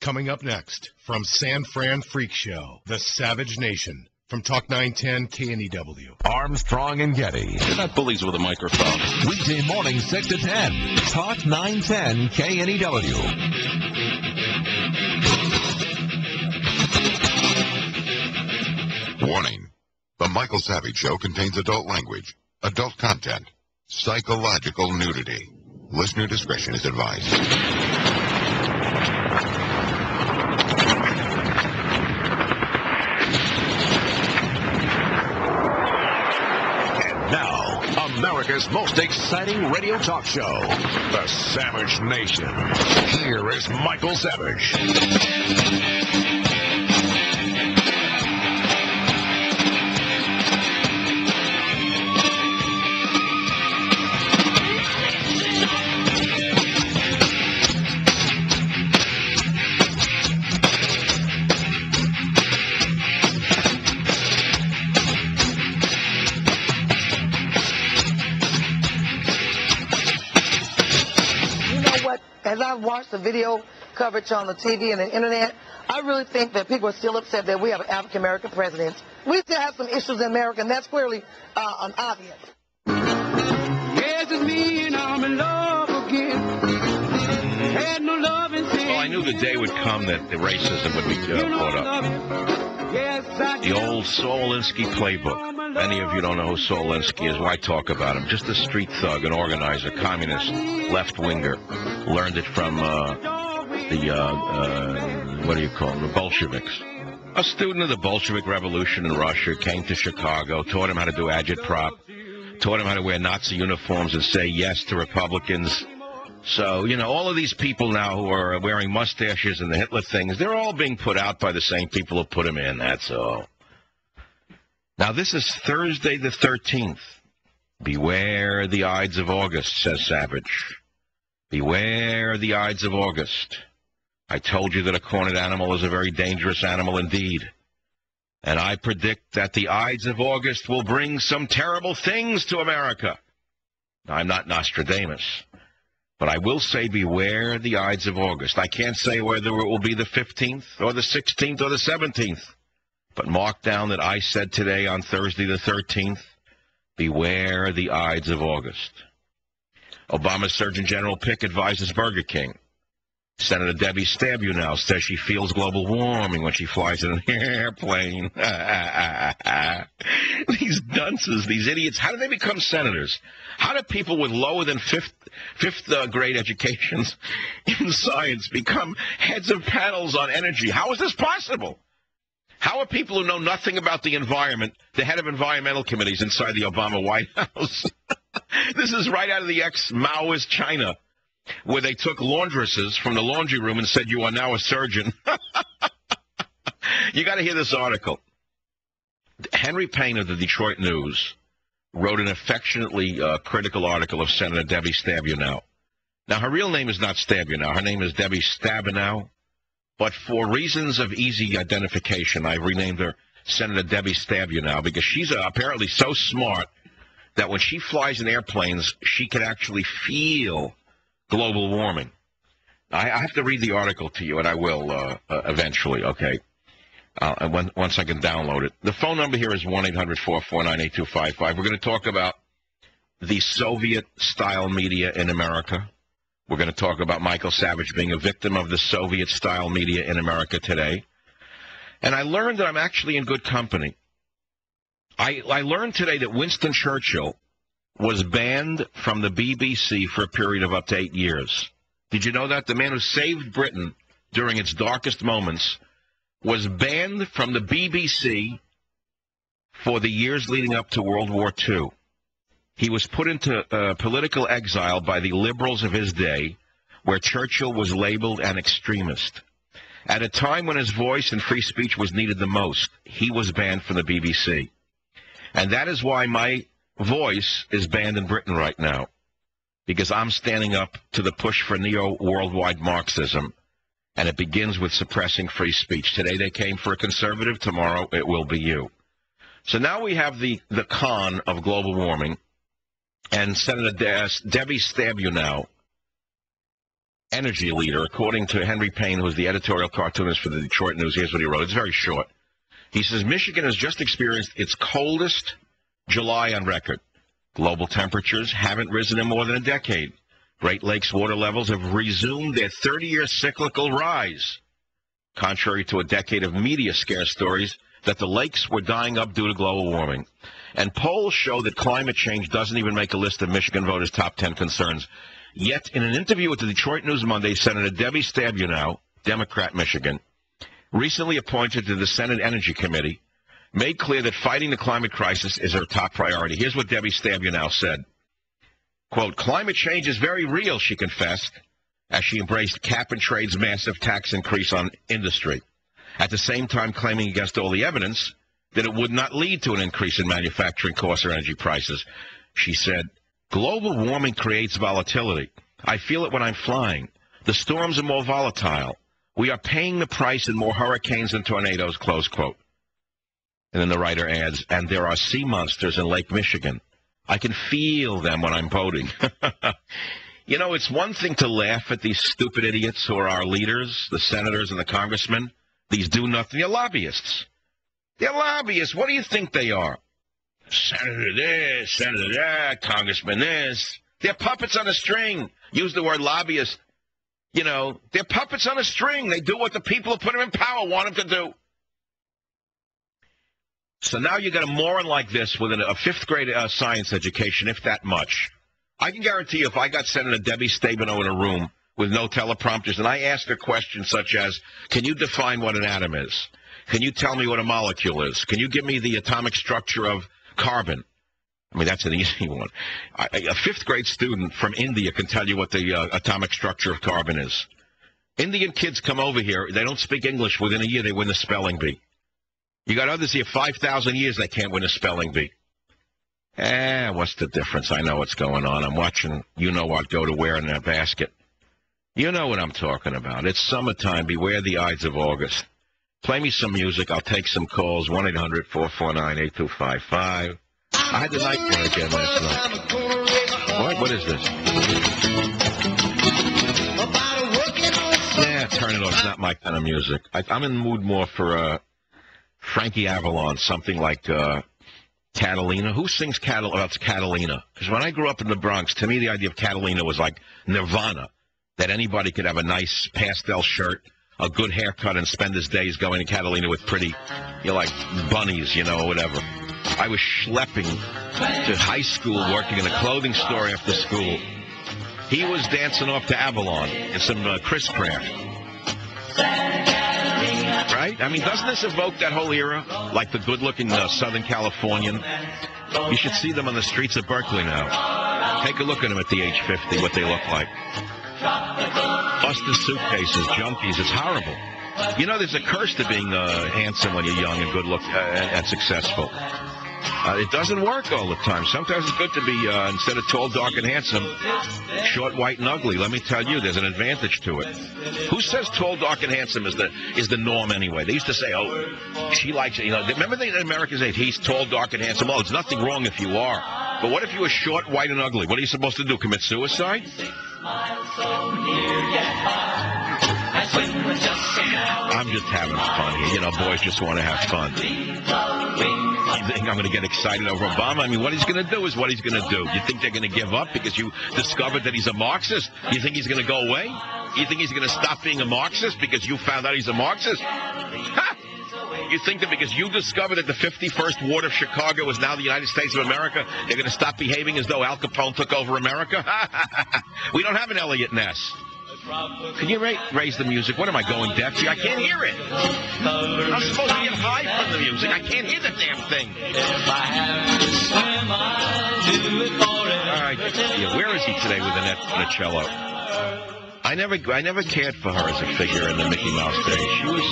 Coming up next, from San Fran Freak Show, the Savage Nation. From Talk 910 KNEW. Armstrong and Getty. They're not bullies with a microphone. Weekday morning, 6 to 10. Talk 910 KNEW. Warning. The Michael Savage Show contains adult language, adult content, psychological nudity. Listener discretion is advised. America's most exciting radio talk show, The Savage Nation. Here is Michael Savage. As I've watched the video coverage on the TV and the internet, I really think that people are still upset that we have an African-American president. We still have some issues in America, and that's clearly obvious. Yes, it's me, and I'm in love again. Had no love in Well, I knew the day would come that the racism would be brought up. The old Saul Alinsky playbook. Many of you don't know who Saul Alinsky is. Why talk about him? Just a street thug, an organizer, communist, left-winger. Learned it from what do you call them, the Bolsheviks. A student of the Bolshevik Revolution in Russia, came to Chicago, taught him how to do agitprop, taught him how to wear Nazi uniforms and say yes to Republicans. So, you know, all of these people now who are wearing mustaches and the Hitler things, they're all being put out by the same people who put them in, that's all. Now, this is Thursday the 13th. Beware the Ides of August, says Savage. Beware the Ides of August. I told you that a cornered animal is a very dangerous animal indeed. And I predict that the Ides of August will bring some terrible things to America. Now, I'm not Nostradamus, but I will say beware the Ides of August. I can't say whether it will be the 15th or the 16th or the 17th. But mark down that I said today on Thursday the 13th, beware the Ides of August. Obama's Surgeon General pick advises Burger King. Senator Debbie Stabenow says she feels global warming when she flies in an airplane. These dunces, these idiots, how do they become senators? How do people with lower than fifth grade educations in science become heads of panels on energy? How is this possible? How are people who know nothing about the environment the head of environmental committees inside the Obama White House? This is right out of the ex-Maoist China, where they took laundresses from the laundry room and said, you are now a surgeon. You got to hear this article. Henry Payne of the Detroit News wrote an affectionately critical article of Senator Debbie Stabenow. Now, her real name is not Stabenow. Her name is Debbie Stabenow. But for reasons of easy identification, I've renamed her Senator Debbie Stabenow because she's apparently so smart that when she flies in airplanes, she can actually feel global warming. I have to read the article to you, and I will eventually, okay, once I can download it. The phone number here is 1-800-449-8255. We're going to talk about the Soviet-style media in America. We're going to talk about Michael Savage being a victim of the Soviet-style media in America today. And I learned that I'm actually in good company. I learned today that Winston Churchill was banned from the BBC for a period of up to 8 years. Did you know that? The man who saved Britain during its darkest moments was banned from the BBC for the years leading up to World War II. He was put into political exile by the liberals of his day, where Churchill was labeled an extremist. At a time when his voice and free speech was needed the most, he was banned from the BBC. And that is why my voice is banned in Britain right now, because I'm standing up to the push for neo-worldwide Marxism, and it begins with suppressing free speech. Today they came for a conservative, tomorrow it will be you. So now we have the con of global warming, and Senator Debbie Stabenow energy leader, according to Henry Payne, who's the editorial cartoonist for the Detroit News. Here's what he wrote. It's very short. He says, Michigan has just experienced its coldest July on record. Global temperatures haven't risen in more than a decade. Great Lakes water levels have resumed their 30-year cyclical rise, contrary to a decade of media scare stories that the lakes were dying up due to global warming. And polls show that climate change doesn't even make a list of Michigan voters' top 10 concerns. Yet, in an interview with the Detroit News Monday, Senator Debbie Stabenow, Democrat, Michigan, recently appointed to the Senate Energy Committee, made clear that fighting the climate crisis is her top priority. Here's what Debbie Stabenow said. Quote, climate change is very real, she confessed, as she embraced cap-and-trade's massive tax increase on industry, at the same time claiming against all the evidence that it would not lead to an increase in manufacturing costs or energy prices. She said, global warming creates volatility. I feel it when I'm flying. The storms are more volatile. We are paying the price in more hurricanes and tornadoes, close quote. And then the writer adds, and there are sea monsters in Lake Michigan. I can feel them when I'm boating. You know, it's one thing to laugh at these stupid idiots who are our leaders, the senators and the congressmen. These do-nothing. They're lobbyists. They're lobbyists. What do you think they are? Senator this, Senator that, Congressman this. They're puppets on a string. Use the word lobbyist. You know, they're puppets on a string. They do what the people who put them in power want them to do. So now you got a moron like this with a fifth grade science education, if that much. I can guarantee you if I got Senator Debbie Stabenow in a room with no teleprompters and I asked her questions such as, can you define what an atom is? Can you tell me what a molecule is? Can you give me the atomic structure of carbon? I mean, that's an easy one. A fifth grade student from India can tell you what the atomic structure of carbon is. Indian kids come over here. They don't speak English. Within a year, they win the spelling bee. You got others here, 5,000 years, they can't win a spelling bee. What's the difference? I know what's going on. I'm watching You Know What go to where in that basket. You know what I'm talking about. It's summertime. Beware the Ides of August. Play me some music. I'll take some calls. 1-800-449-8255. I had the night one again last night. What is this? Yeah, turn it off. It's not my kind of music. I'm in the mood more for Frankie Avalon, something like Catalina. Who sings about Catalina? Because when I grew up in the Bronx, to me the idea of Catalina was like Nirvana, that anybody could have a nice pastel shirt, a good haircut, and spend his days going to Catalina with pretty, like bunnies, whatever. I was schlepping to high school, working in a clothing store after school. He was dancing off to Avalon in some Chris Craft. Right? I mean, doesn't this evoke that whole era? Like the good-looking Southern Californian? You should see them on the streets of Berkeley now. Take a look at them at the age 50, what they look like. Busted suitcases, junkies, it's horrible. There's a curse to being handsome when you're young and good-looking and successful. It doesn't work all the time. Sometimes it's good to be, instead of tall, dark, and handsome, short, white, and ugly. Let me tell you, there's an advantage to it. Who says tall, dark, and handsome is the norm anyway? They used to say, oh, she likes it. Remember the Americans say, he's tall, dark, and handsome. Oh, there's nothing wrong if you are. But what if you were short, white, and ugly? What are you supposed to do, commit suicide? I'm just having fun here. Boys just want to have fun. You think I'm going to get excited over Obama? I mean, what he's going to do is what he's going to do. You think they're going to give up because you discovered that he's a Marxist? You think he's going to go away? You think he's going to stop being a Marxist because you found out he's a Marxist? Ha! You think that because you discovered that the 51st Ward of Chicago is now the United States of America, they're going to stop behaving as though Al Capone took over America? We don't have an Elliot Ness. Can you raise the music? What am I going deaf to? I can't hear it. I'm supposed to get high from the music. I can't hear the damn thing. All right. Yeah, where is he today with Annette I never cared for her as a figure in the Mickey Mouse days. She was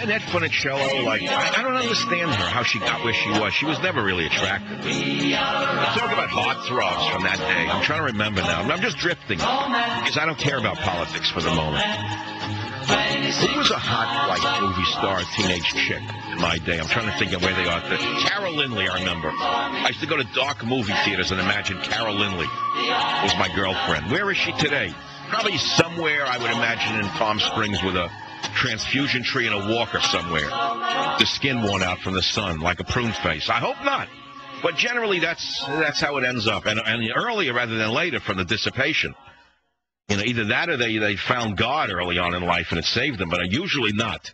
Annette Funicello. I don't understand her, how she got where she was. She was never really attractive. Talk about heartthrobs from that day. I'm trying to remember now. I'm just drifting because I don't care about politics for the moment. Who was a hot, movie star, teenage chick in my day? I'm trying to think of where they are. Carol Lindley, I remember. I used to go to dark movie theaters and imagine Carol Lindley was my girlfriend. Where is she today? Probably somewhere, I would imagine, in Palm Springs with a transfusion tree and a walker somewhere. The skin worn out from the sun, like a prune face. I hope not. But generally, that's how it ends up. And earlier rather than later from the dissipation. You know, either that or they found God early on in life and it saved them, but usually not.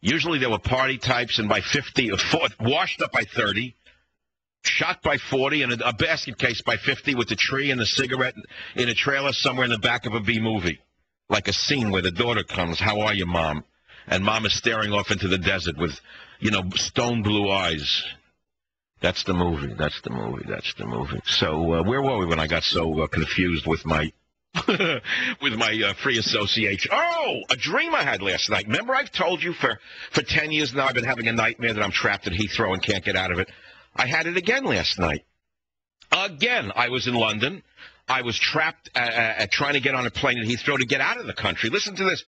Usually there were party types, and by 50, washed up by 30, shot by 40, and a basket case by 50 with the tree and the cigarette in a trailer somewhere in the back of a B movie. Like a scene where the daughter comes, "How are you, Mom?" And Mom is staring off into the desert with, you know, stone blue eyes. That's the movie. That's the movie. That's the movie. So where were we when I got so confused with my with my free association? Oh, a dream I had last night. Remember I've told you for 10 years now I've been having a nightmare that I'm trapped at Heathrow and can't get out of it. I had it again last night. Again, I was in London. I was trapped trying to get on a plane at Heathrow to get out of the country. Listen to this.